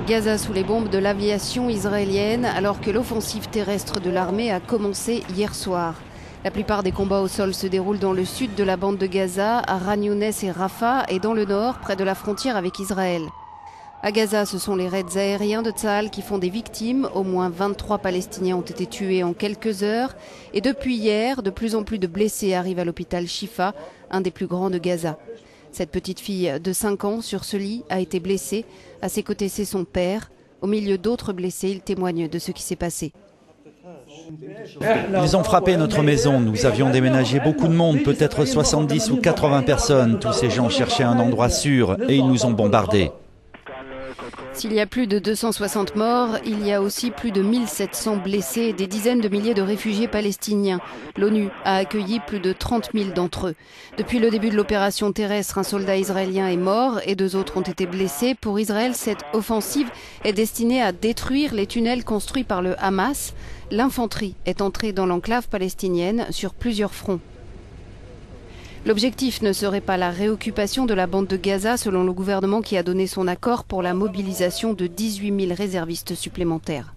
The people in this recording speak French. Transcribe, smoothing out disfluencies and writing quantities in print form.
Gaza sous les bombes de l'aviation israélienne alors que l'offensive terrestre de l'armée a commencé hier soir. La plupart des combats au sol se déroulent dans le sud de la bande de Gaza, à Khan Younes et Rafah, et dans le nord, près de la frontière avec Israël. À Gaza, ce sont les raids aériens de Tsahal qui font des victimes. Au moins 23 Palestiniens ont été tués en quelques heures. Et depuis hier, de plus en plus de blessés arrivent à l'hôpital Shifa, un des plus grands de Gaza. Cette petite fille de 5 ans sur ce lit a été blessée. À ses côtés, c'est son père. Au milieu d'autres blessés, il témoigne de ce qui s'est passé. Ils ont frappé notre maison. Nous avions déménagé beaucoup de monde, peut-être 70 ou 80 personnes. Tous ces gens cherchaient un endroit sûr et ils nous ont bombardés. S'il y a plus de 260 morts, il y a aussi plus de 1700 blessés et des dizaines de milliers de réfugiés palestiniens. L'ONU a accueilli plus de 30 000 d'entre eux. Depuis le début de l'opération terrestre, un soldat israélien est mort et 2 autres ont été blessés. Pour Israël, cette offensive est destinée à détruire les tunnels construits par le Hamas. L'infanterie est entrée dans l'enclave palestinienne sur plusieurs fronts. L'objectif ne serait pas la réoccupation de la bande de Gaza, selon le gouvernement qui a donné son accord pour la mobilisation de 18 000 réservistes supplémentaires.